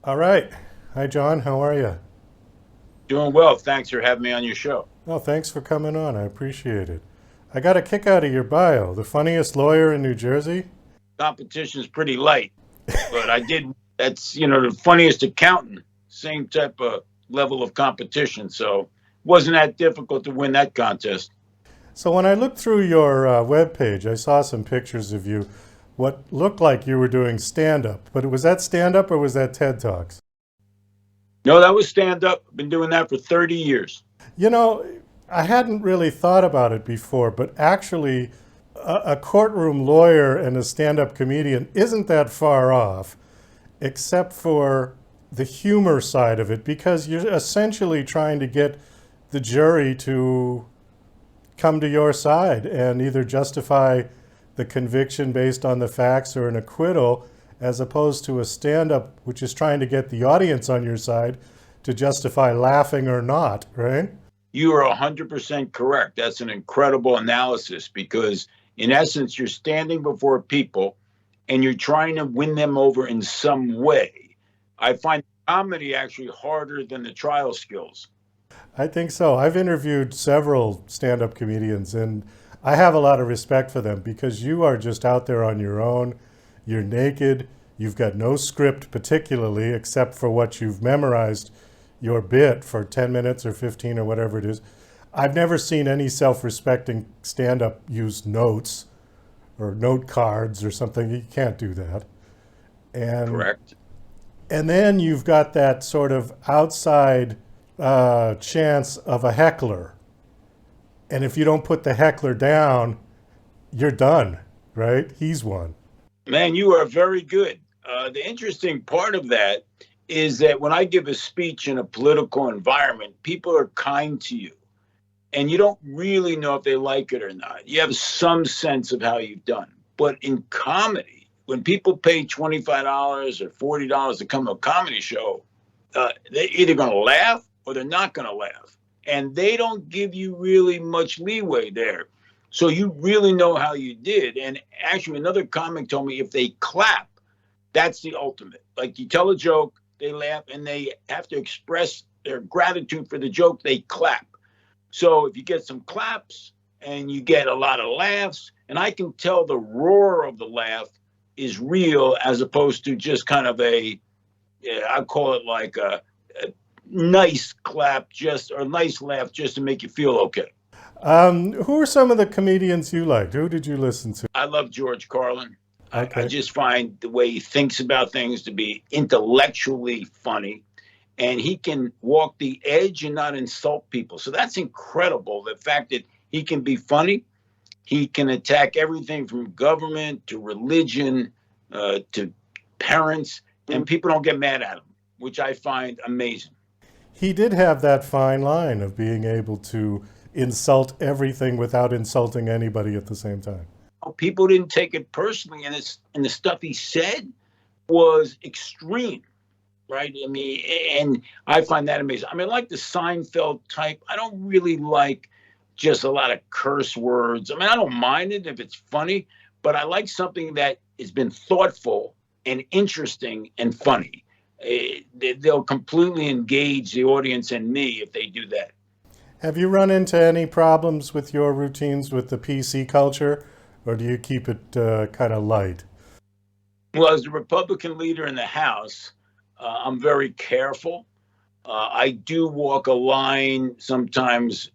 All right. Hi, John. How are you? Doing well. Thanks for having me on your show. Oh, thanks for coming on. I appreciate it. I got a kick out of your bio. The funniest lawyer in New Jersey? Competition is pretty light, but that's the funniest accountant, same type of level of competition. So wasn't that difficult to win that contest. So, when I looked through your webpage, I saw some pictures of you. What looked like you were doing stand up. But was that stand up or was that TED Talks? No, that was stand up. Been doing that for 30 years. You know, I hadn't really thought about it before, but actually, a courtroom lawyer and a stand up comedian isn't that far off, except for the humor side of it, because you're essentially trying to get the jury to come to your side and either justify the conviction based on the facts or an acquittal, as opposed to a stand up, which is trying to get the audience on your side to justify laughing or not, right? You are 100% correct. That's an incredible analysis because, in essence, you're standing before people and you're trying to win them over in some way. I find comedy actually harder than the trial skills. I think so. I've interviewed several stand up comedians, and I have a lot of respect for them because you are just out there on your own. You're naked. You've got no script, particularly, except for what you've memorized your bit for 10 minutes or 15 or whatever it is. I've never seen any self respecting stand up use notes or note cards or something. You can't do that. And Correct. and then you've got that sort of outside chance of a heckler. And if you don't put the heckler down, you're done, right? He's won. Man, you are very good. The interesting part of that is that when I give a speech in a political environment, people are kind to you and you don't really know if they like it or not. You have some sense of how you've done. But in comedy, when people pay $25 or $40 to come to a comedy show, they're either going to laugh or they're not going to laugh. And they don't give you really much leeway there. So you really know how you did. And actually, another comic told me if they clap, that's the ultimate. Like you tell a joke, they laugh, and they have to express their gratitude for the joke, they clap. So if you get some claps and you get a lot of laughs, and I can tell the roar of the laugh is real as opposed to just kind of I call it like a nice clap, just or a nice laugh, just to make you feel okay. Who are some of the comedians you liked? Who did you listen to? I love George Carlin. I Okay. just find the way he thinks about things to be intellectually funny, and he can walk the edge and not insult people. So that's incredible. The fact that he can be funny, he can attack everything from government to religion to parents, and people don't get mad at him, which I find amazing. He did have that fine line of being able to insult everything without insulting anybody at the same time. People didn't take it personally, and the stuff he said was extreme, right? I mean, and I find that amazing. I mean, I like the Seinfeld type. I don't really like just a lot of curse words. I mean, I don't mind it if it's funny, but I like something that has been thoughtful and interesting and funny. They'll completely engage the audience and me if they do that. Have you run into any problems with your routines with the PC culture, or do you keep it kind of light? Well, as the Republican leader in the House, I'm very careful. I do walk a line sometimes,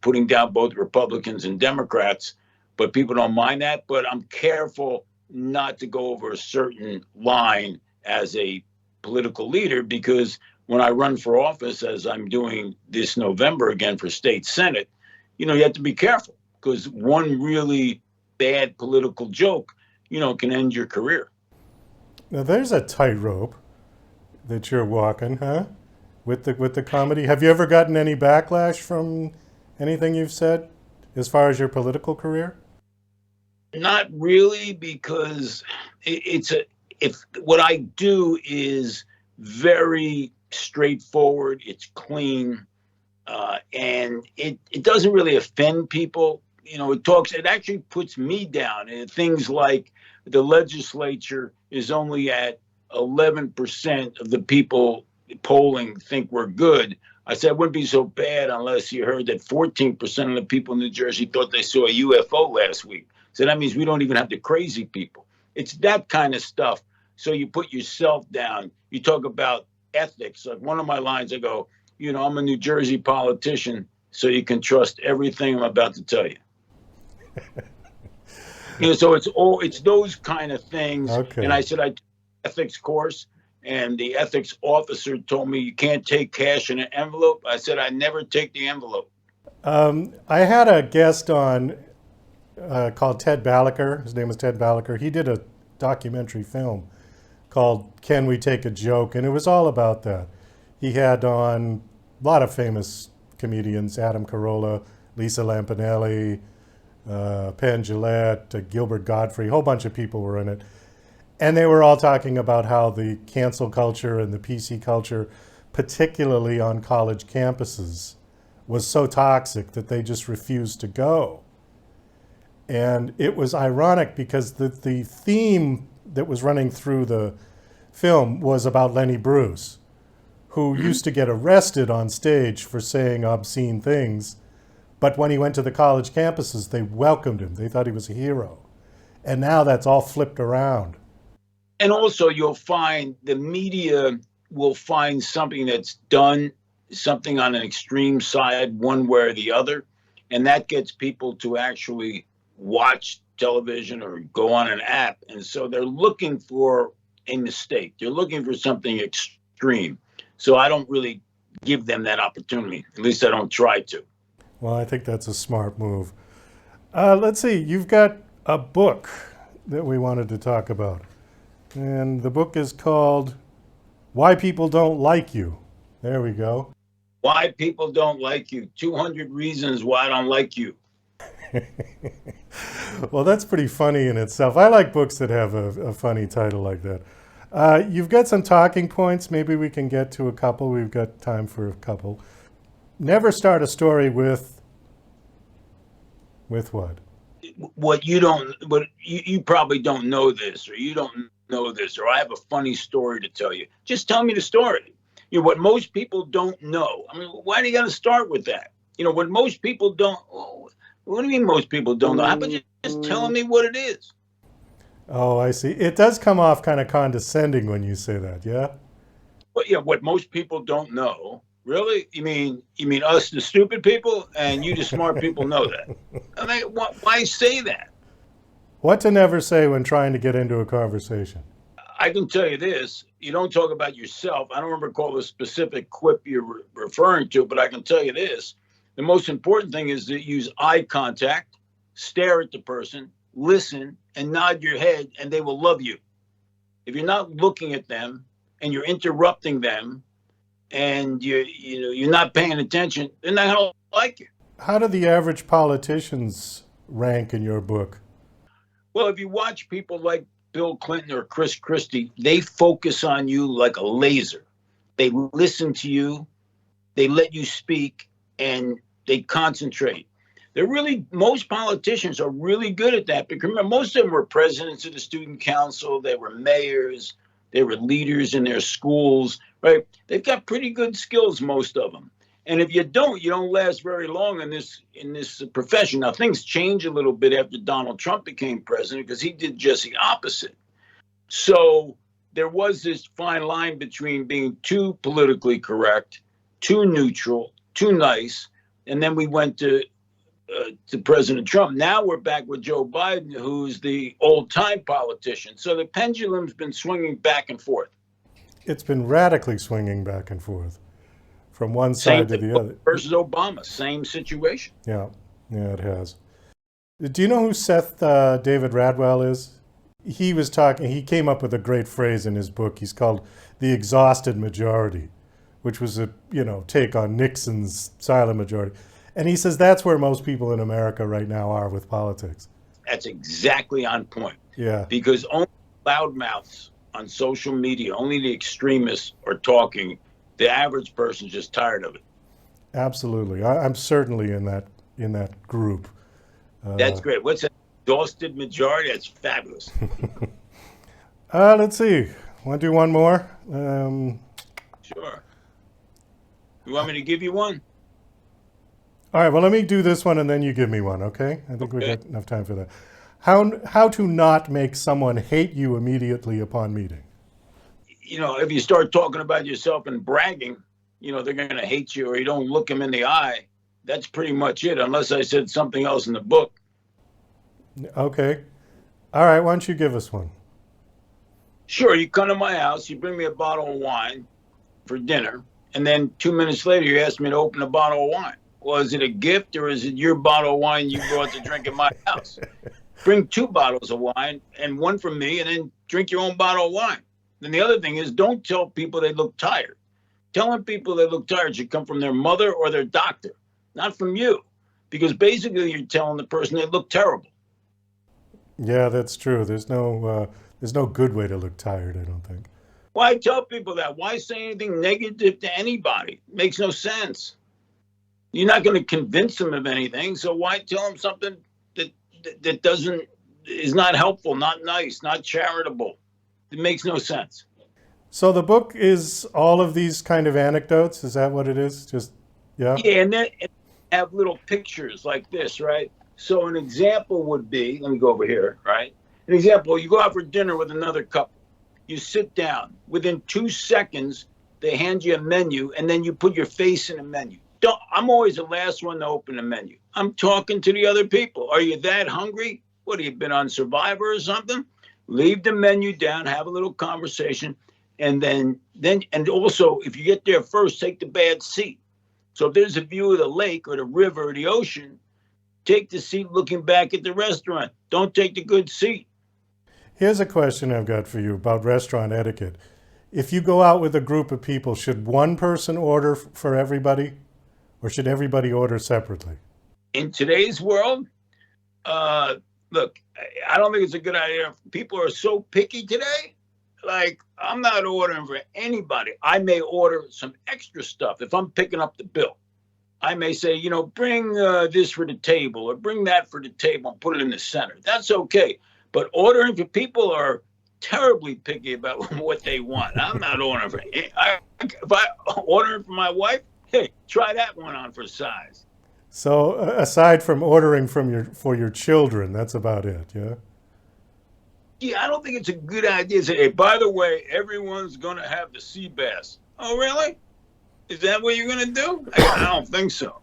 putting down both Republicans and Democrats, but people don't mind that. But I'm careful not to go over a certain line as a political leader because when I run for office, as I'm doing this November again for state Senate, you have to be careful because one really bad political joke, can end your career. Now there's a tightrope that you're walking, huh? With the comedy. Have you ever gotten any backlash from anything you've said as far as your political career? Not really, because it's a if what I do is very straightforward. It's clean, and it doesn't really offend people. It actually puts me down. And things like the legislature is only at 11% of the people polling think we're good. I said it wouldn't be so bad unless you heard that 14% of the people in New Jersey thought they saw a UFO last week. So that means we don't even have the crazy people. It's that kind of stuff. So you put yourself down. You talk about ethics. Like one of my lines, I go, I'm a New Jersey politician, so you can trust everything I'm about to tell you. So it's those kind of things. Okay. And I said I took an ethics course, and the ethics officer told me you can't take cash in an envelope. I said I never take the envelope. I had a guest on called Ted Balaker. His name is Ted Balaker. He did a documentary film called Can We Take a Joke? And it was all about that. He had on a lot of famous comedians, Adam Carolla, Lisa Lampanelli, Penn Jillette, Gilbert Gottfried, a whole bunch of people were in it. And they were all talking about how the cancel culture and the PC culture, particularly on college campuses, was so toxic that they just refused to go. And it was ironic because the theme that was running through the film was about Lenny Bruce, who used to get arrested on stage for saying obscene things. But when he went to the college campuses, they welcomed him. They thought he was a hero. And now that's all flipped around. And also you'll find the media will find something that's done, something on an extreme side, one way or the other. And that gets people to actually watch television or go on an app. And so they're looking for a mistake. They're looking for something extreme. So I don't really give them that opportunity. At least I don't try to. Well, I think that's a smart move. Let's see, you've got a book that we wanted to talk about. And the book is called Why People Don't Like You. There we go. Why People Don't Like You. 200 Reasons Why I Don't Like You. Well, that's pretty funny in itself. I like books that have a funny title like that. You've got some talking points. Maybe we can get to a couple. We've got time for a couple. Never start a story with what? What you probably don't know this, or you don't know this, or I have a funny story to tell you. Just tell me the story. What most people don't know. I mean, why do you got to start with that? What most people don't. What do you mean most people don't know? How about you just telling me what it is? Oh, I see. It does come off kind of condescending when you say that, yeah? Well, yeah, what most people don't know. Really? You mean us, the stupid people, and you, the smart people, know that? I mean, why say that? What to never say when trying to get into a conversation? I can tell you this. You don't talk about yourself. I don't recall the specific quip you're referring to, but I can tell you this. The most important thing is to use eye contact, stare at the person, listen, and nod your head, and they will love you. If you're not looking at them and you're interrupting them and you're not paying attention, they're not going to like you. How do the average politicians rank in your book? Well, if you watch people like Bill Clinton or Chris Christie, they focus on you like a laser. They listen to you, they let you speak, and they concentrate. Most politicians are really good at that, because remember, most of them were presidents of the student council, they were mayors, they were leaders in their schools, right? They've got pretty good skills, most of them. And if you don't last very long in this profession. Now, things change a little bit after Donald Trump became president, because he did just the opposite. So there was this fine line between being too politically correct, too neutral, too nice, and then we went to President Trump. Now we're back with Joe Biden, who's the old-time politician. So the pendulum's been swinging back and forth. It's been radically swinging back and forth from one side to the other. Versus Obama, same situation. Yeah, it has. Do you know who Seth David Radwell is? He came up with a great phrase in his book. He's called the exhausted majority, which was a take on Nixon's silent majority. And he says that's where most people in America right now are with politics. That's exactly on point. Yeah. Because only loudmouths on social media, only the extremists are talking. The average person's just tired of it. Absolutely. I'm certainly in that group. That's great. What's that? Exhausted majority? That's fabulous. Let's see. Want to do one more? Sure. You want me to give you one? All right, well, let me do this one and then you give me one, okay? I think we Okay. got enough time for that. How to not make someone hate you immediately upon meeting. If you start talking about yourself and bragging, they're going to hate you, or you don't look them in the eye. That's pretty much it, unless I said something else in the book. Okay. All right, why don't you give us one? Sure, you come to my house, you bring me a bottle of wine for dinner, and then 2 minutes later, you ask me to open a bottle of wine. Well, is it a gift, or is it your bottle of wine you brought to drink at my house? Bring 2 bottles of wine and one for me, and then drink your own bottle of wine. Then the other thing is, don't tell people they look tired. Telling people they look tired should come from their mother or their doctor, not from you, because basically you're telling the person they look terrible. Yeah, that's true. There's no good way to look tired, I don't think. Why tell people that? Why say anything negative to anybody? It makes no sense. You're not going to convince them of anything, so why tell them something that is not helpful, not nice, not charitable? It makes no sense. So the book is all of these kind of anecdotes. Is that what it is? Just yeah. Yeah, and then have little pictures like this, right? So an example would be, let me go over here, right? An example, you go out for dinner with another couple. You sit down. Within 2 seconds, they hand you a menu, and then you put your face in a menu. I'm always the last one to open the menu. I'm talking to the other people. Are you that hungry? What, have you been on Survivor or something? Leave the menu down, have a little conversation, and then also, if you get there first, take the bad seat. So if there's a view of the lake or the river or the ocean, take the seat looking back at the restaurant. Don't take the good seat. Here's a question I've got for you about restaurant etiquette. If you go out with a group of people, should one person order for everybody, or should everybody order separately? In today's world, look, I don't think it's a good idea. People are so picky today. Like, I'm not ordering for anybody. I may order some extra stuff if I'm picking up the bill. I may say, bring this for the table or bring that for the table and put it in the center. That's okay. But ordering for people are terribly picky about what they want. I'm not ordering for if I order for my wife, hey, try that one on for size. So aside from ordering for your children, that's about it, yeah? Yeah, I don't think it's a good idea to say, hey, by the way, everyone's going to have the sea bass. Oh, really? Is that what you're going to do? I don't think so.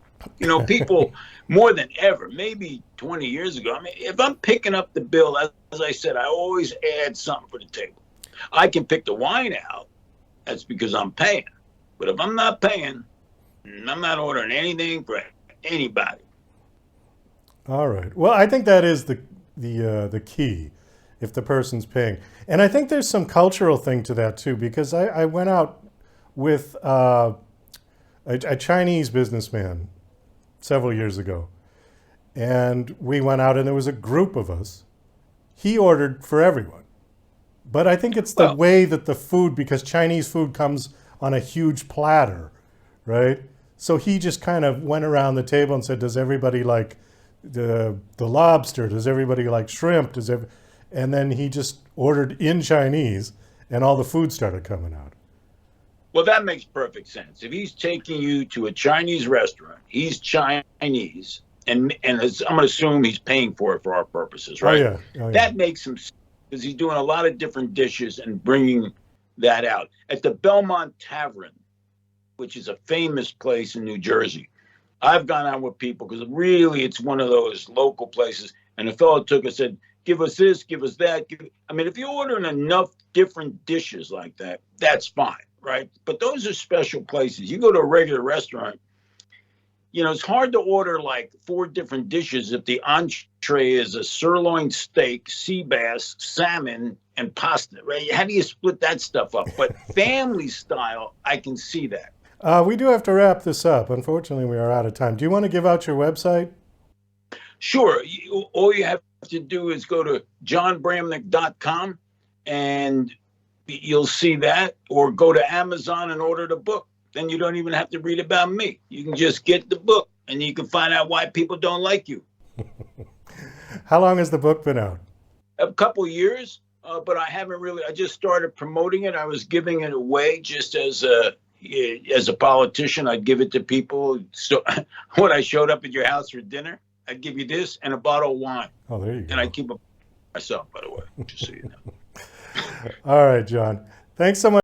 People more than ever, maybe 20 years ago, if I'm picking up the bill, as I said, I always add something for the table. I can pick the wine out. That's because I'm paying. But if I'm not paying, I'm not ordering anything for anybody. All right. Well, I think that is the key, if the person's paying. And I think there's some cultural thing to that too, because I went out with a Chinese businessman several years ago, and we went out and there was a group of us. He ordered for everyone. But I think it's the way that the food, because Chinese food comes on a huge platter, right? So he just kind of went around the table and said, does everybody like the lobster? Does everybody like shrimp? And then he just ordered in Chinese and all the food started coming out. Well, that makes perfect sense. If he's taking you to a Chinese restaurant, he's Chinese, and I'm going to assume he's paying for it for our purposes, right? Oh, yeah. That makes him, because he's doing a lot of different dishes and bringing that out. At the Belmont Tavern, which is a famous place in New Jersey, I've gone out with people because really it's one of those local places. And the fellow took us and said, give us this, give us that. If you're ordering enough different dishes like that, that's fine, right? But those are special places. You go to a regular restaurant, it's hard to order like 4 different dishes if the entree is a sirloin steak, sea bass, salmon, and pasta, right? How do you split that stuff up? But family style, I can see that. We do have to wrap this up. Unfortunately, we are out of time. Do you want to give out your website? Sure. All you have to do is go to jonbramnick.com and you'll see that, or go to Amazon and order the book. Then you don't even have to read about me. You can just get the book and you can find out why people don't like you. How long has the book been out? A couple years. but I haven't really. I just started promoting it. I was giving it away just as a politician. I'd give it to people. So when I showed up at your house for dinner, I'd give you this and a bottle of wine. Oh, there you go. And I keep it myself, by the way, just so you know. All right, John. Thanks so much.